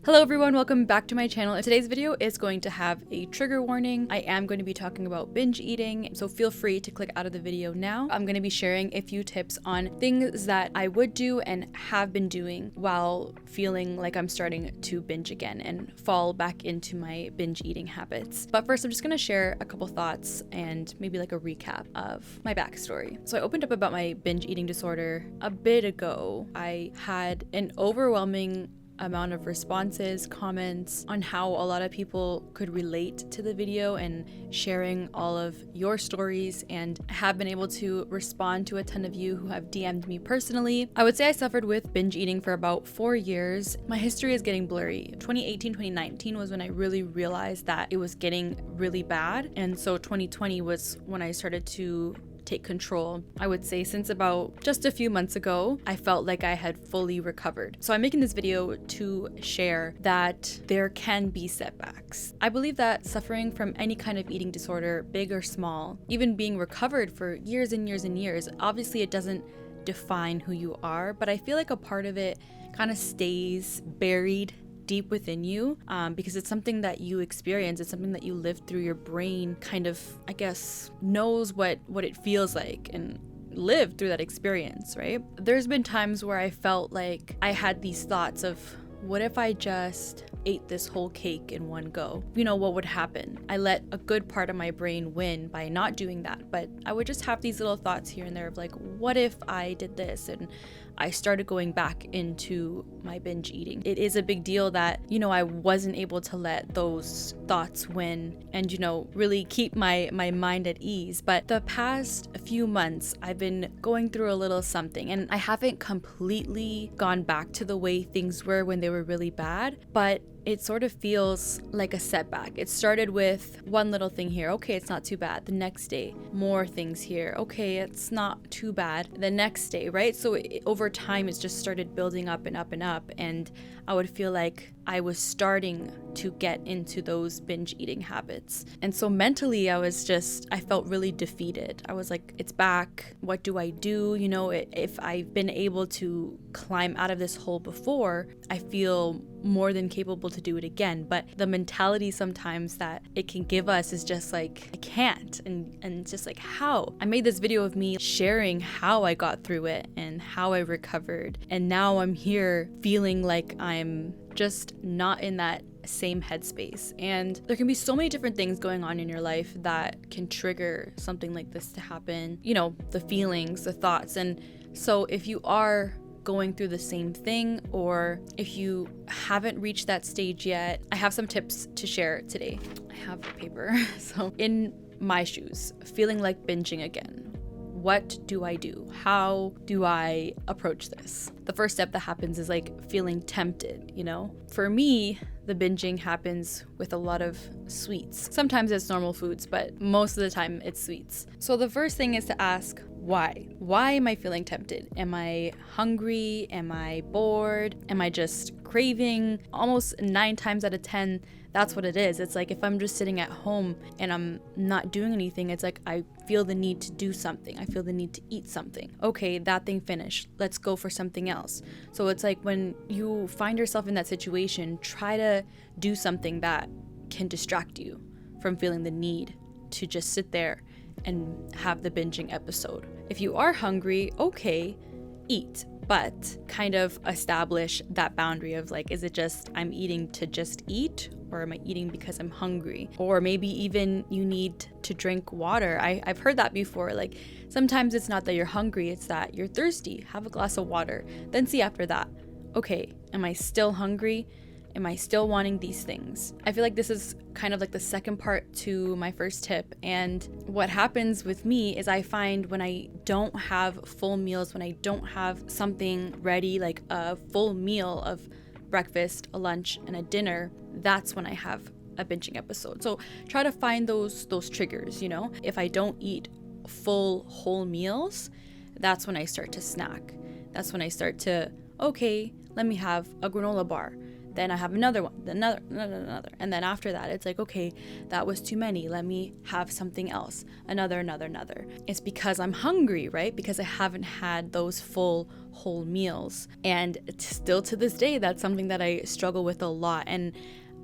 Hello everyone, welcome back to my channel. Today's video is going to have a trigger warning. I am going to be talking about binge eating, so feel free to click out of the video now. I'm going to be sharing a few tips on things that I would do and have been doing while feeling like I'm starting to binge again and fall back into my binge eating habits. But first, I'm just going to share a couple thoughts and maybe like a recap of my backstory. So I opened up about my binge eating disorder a bit ago. I had an overwhelming amount of responses, comments on how a lot of people could relate to the video and sharing all of your stories, and have been able to respond to a ton of you who have DM'd me personally. I would say I suffered with binge eating for about 4 years. My history is getting blurry. 2018, 2019 was when I really realized that it was getting really bad. And so 2020 was when I started to take control. I would say since about just a few months ago, I felt like I had fully recovered. So I'm making this video to share that there can be setbacks. I believe that suffering from any kind of eating disorder, big or small, even being recovered for years and years and years, obviously it doesn't define who you are, but I feel like a part of it kind of stays buried deep within you, because it's something that you experience. It's something that you live through. Your brain kind of, I guess, knows what it feels like and lived through that experience, right? There's been times where I felt like I had these thoughts of, what if I just ate this whole cake in one go? You know, what would happen? I let a good part of my brain win by not doing that, but I would just have these little thoughts here and there of like, what if I did this? And I started going back into my binge eating. It is a big deal that, I wasn't able to let those thoughts win and, really keep my mind at ease. But the past few months, I've been going through a little something, and I haven't completely gone back to the way things were when they were really bad, but it sort of feels like a setback. It started with one little thing here. Okay, it's not too bad. The next day, more things here. Okay, it's not too bad. The next day, right? So over time, it's just started building up and up and up. And I would feel like I was starting to get into those binge eating habits. And so mentally, I felt really defeated. I was like, it's back. What do I do? If I've been able to climb out of this hole before, I feel more than capable to do it again. But the mentality sometimes that it can give us is just like, I can't. And it's just like, how? I made this video of me sharing how I got through it and how I recovered. And now I'm here feeling like I'm just not in that same headspace. And there can be so many different things going on in your life that can trigger something like this to happen. The feelings, the thoughts. And so if you are going through the same thing, or if you haven't reached that stage yet, I have some tips to share today. I have the paper. So in my shoes, feeling like binging again, what do I do? How do I approach this? The first step that happens is like feeling tempted, For me, the binging happens with a lot of sweets. Sometimes it's normal foods, but most of the time it's sweets. So the first thing is to ask, why? Why am I feeling tempted? Am I hungry? Am I bored? Am I just craving? Almost 9 times out of 10, that's what it is. It's like if I'm just sitting at home and I'm not doing anything, it's like I feel the need to do something. I feel the need to eat something. Okay, that thing finished. Let's go for something else. So it's like when you find yourself in that situation, try to do something that can distract you from feeling the need to just sit there and have the binging episode. If you are hungry, okay, eat, but kind of establish that boundary of like, is it just I'm eating to just eat, or am I eating because I'm hungry? Or maybe even you need to drink water. I've heard that before. Like sometimes it's not that you're hungry, it's that you're thirsty. Have a glass of water. Then see after that, okay, am I still hungry? Am I still wanting these things? I feel like this is kind of like the second part to my first tip. And what happens with me is I find when I don't have full meals, when I don't have something ready, like a full meal of breakfast, a lunch, and a dinner, that's when I have a binging episode. So try to find those triggers, If I don't eat full whole meals, that's when I start to snack. That's when I start to, okay, let me have a granola bar. Then I have another one, then another. And then after that, it's like, okay, that was too many. Let me have something else. Another. It's because I'm hungry, right? Because I haven't had those full whole meals. And still to this day, that's something that I struggle with a lot. And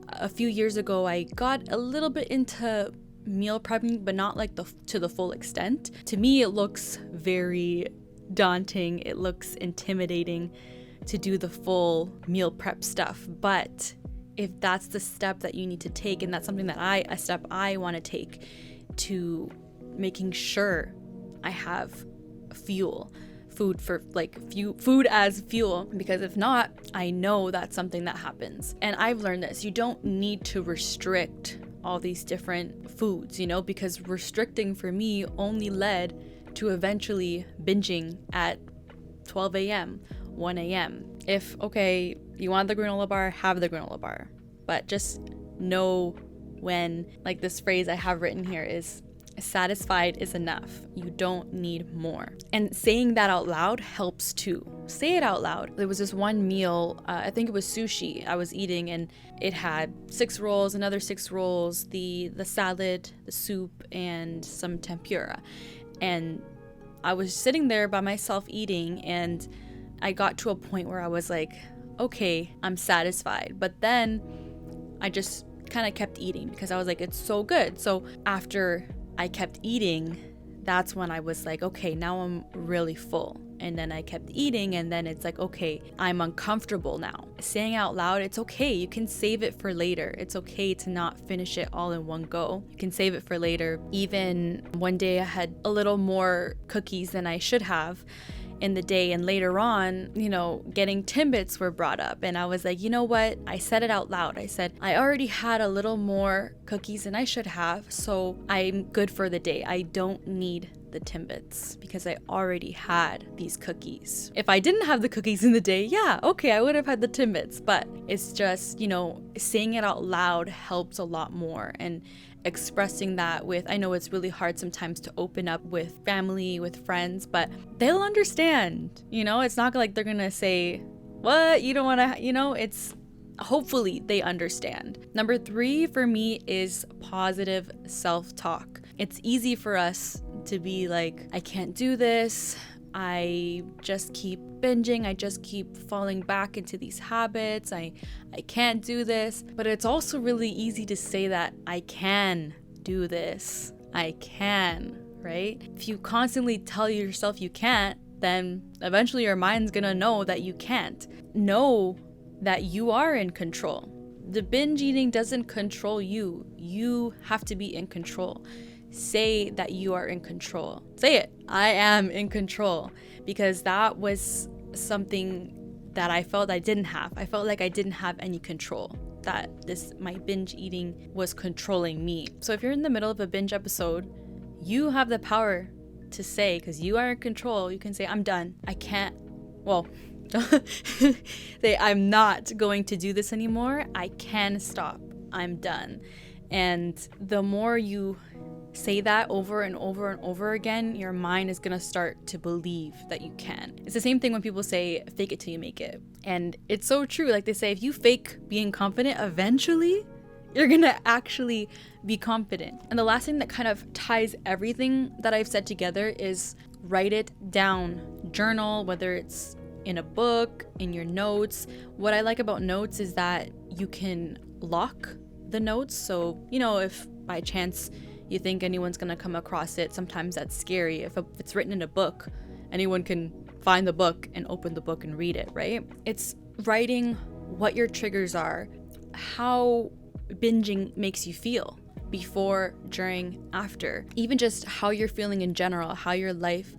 a few years ago, I got a little bit into meal prepping, but not like to the full extent. To me, it looks very daunting. It looks intimidating to do the full meal prep stuff. But if that's the step that you need to take, and that's something that a step I want to take to making sure I have food as fuel, because if not, I know that's something that happens. And I've learned this: you don't need to restrict all these different foods, because restricting for me only led to eventually binging at 12 a.m., 1 a.m. If, okay, you want the granola bar, have the granola bar. But just know when, like this phrase I have written here is, satisfied is enough. You don't need more. And saying that out loud helps too. Say it out loud. There was this one meal, I think it was sushi I was eating, and it had 6 rolls, another 6 rolls, the salad, the soup, and some tempura. And I was sitting there by myself eating, and I got to a point where I was like, okay, I'm satisfied. But then I just kind of kept eating because I was like, it's so good. So after I kept eating, that's when I was like, okay, now I'm really full. And then I kept eating, and then it's like, okay, I'm uncomfortable now. Saying out loud, it's okay. You can save it for later. It's okay to not finish it all in one go. You can save it for later. Even one day I had a little more cookies than I should have in the day, and later on, getting Timbits were brought up, and I was like, you know what? I said it out loud. I said, I already had a little more cookies than I should have, so I'm good for the day. I don't need the Timbits because I already had these cookies. If I didn't have the cookies in the day, yeah, okay, I would have had the Timbits, but it's just, saying it out loud helps a lot more. And expressing that with, I know it's really hard sometimes to open up with family, with friends, but they'll understand. It's not like they're gonna say, what, you don't want to, it's hopefully they understand. Number 3 for me is positive self-talk. It's easy for us to be like, I can't do this, I just keep binging, I just keep falling back into these habits, I can't do this. But it's also really easy to say that I can do this, I can, right? If you constantly tell yourself you can't, then eventually your mind's gonna know that you can't. Know that you are in control. The binge eating doesn't control you. You have to be in control. Say that you are in control. Say it. I am in control. Because that was something that I felt I didn't have. I felt like I didn't have any control. That my binge eating was controlling me. So if you're in the middle of a binge episode, you have the power to say, because you are in control, you can say, I'm done. I can't, say, I'm not going to do this anymore. I can stop. I'm done. And the more you say that over and over and over again, your mind is gonna start to believe that you can. It's the same thing when people say, fake it till you make it. And it's so true. Like they say, if you fake being confident, eventually you're gonna actually be confident. And the last thing that kind of ties everything that I've said together is write it down. Journal, whether it's in a book, in your notes. What I like about notes is that you can lock the notes. So, if by chance you think anyone's gonna come across it, sometimes that's scary. If it's written in a book, anyone can find the book and open the book and read it, right? It's writing what your triggers are, how binging makes you feel before, during, after, even just how you're feeling in general, how your life.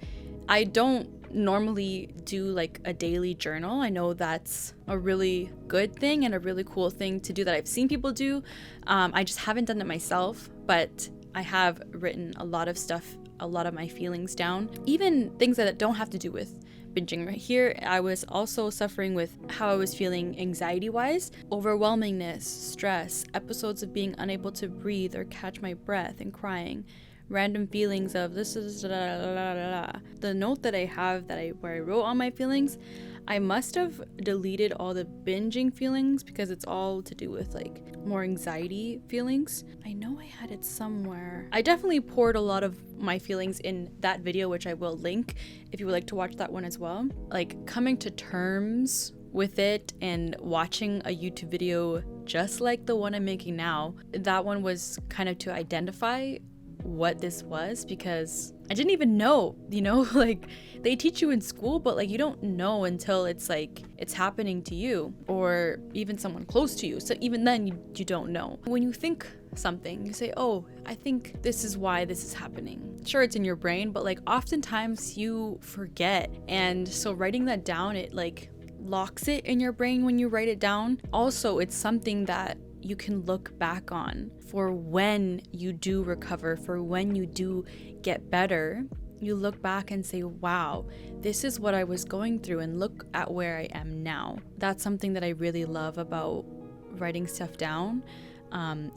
I don't normally do like a daily journal. I know that's a really good thing and a really cool thing to do that I've seen people do. I just haven't done it myself, but I have written a lot of stuff, a lot of my feelings down, even things that don't have to do with binging. Right here, I was also suffering with how I was feeling anxiety-wise, overwhelmingness, stress, episodes of being unable to breathe or catch my breath and crying, random feelings of this is da, da, da, da, da. The note that I have where I wrote all my feelings, I must have deleted all the binging feelings because it's all to do with like more anxiety feelings. I know I had it somewhere. I definitely poured a lot of my feelings in that video, which I will link if you would like to watch that one as well. Like coming to terms with it and watching a YouTube video just like the one I'm making now, that one was kind of to identify what this was, because I didn't even know, you know, like they teach you in school, but like you don't know until it's like it's happening to you or even someone close to you. So even then you don't know. When you think something, you say, oh, I think this is why this is happening. Sure, it's in your brain, but like oftentimes you forget. And so writing that down, it like locks it in your brain when you write it down. Also, it's something that you can look back on for when you do recover, for when you do get better. You look back and say, wow, this is what I was going through, and look at where I am now. That's something that I really love about writing stuff down.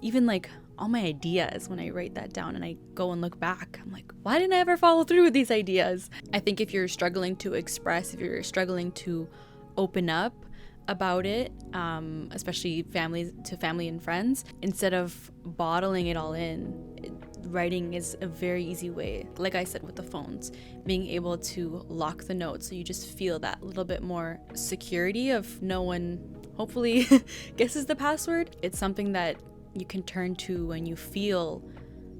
Even like all my ideas, when I write that down and I go and look back, I'm like, why didn't I ever follow through with these ideas? I think if you're struggling to express, if you're struggling to open up about it, especially family and friends, instead of bottling it all in, writing is a very easy way. Like I said with the phones, being able to lock the notes so you just feel that little bit more security of no one hopefully guesses the password. It's something that you can turn to when you feel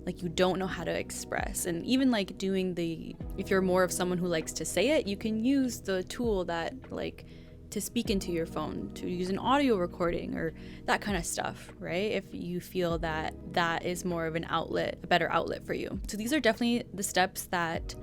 like you don't know how to express. And even like if you're more of someone who likes to say it, you can use the tool that like to speak into your phone, to use an audio recording or that kind of stuff, right? If you feel that that is more of an outlet, a better outlet for you. So these are definitely the steps that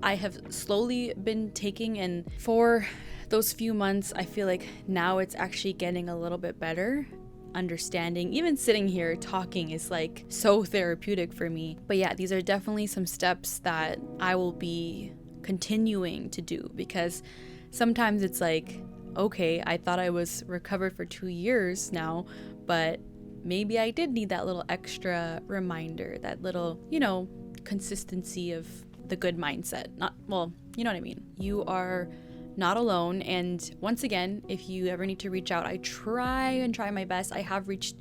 I have slowly been taking, and for those few months, I feel like now it's actually getting a little bit better. Understanding, even sitting here talking is like so therapeutic for me. But yeah, these are definitely some steps that I will be continuing to do, because sometimes it's like, okay, I thought I was recovered for 2 years now, but maybe I did need that little extra reminder, that little, you know, consistency of the good mindset. You know what I mean? You are not alone. And once again, if you ever need to reach out, I try my best. I have reached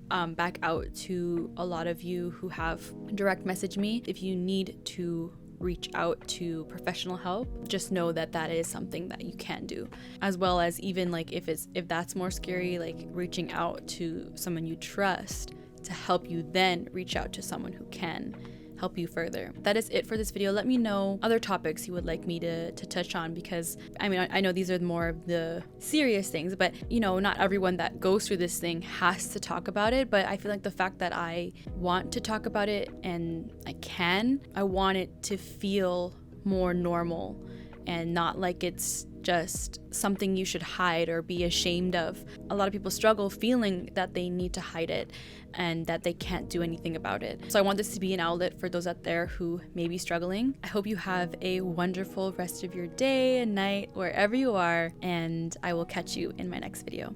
back out to a lot of you who have direct messaged me. If you need to reach out to professional help, just know that that is something that you can do, as well as even like if that's more scary, like reaching out to someone you trust to help you, then reach out to someone who can help you further. That is it for this video. Let me know other topics you would like me to touch on, because I mean, I know these are more of the serious things, but you know, not everyone that goes through this thing has to talk about it. But I feel like the fact that I want to talk about it and I want it to feel more normal and not like it's just something you should hide or be ashamed of. A lot of people struggle feeling that they need to hide it and that they can't do anything about it. So I want this to be an outlet for those out there who may be struggling. I hope you have a wonderful rest of your day and night, wherever you are, and I will catch you in my next video.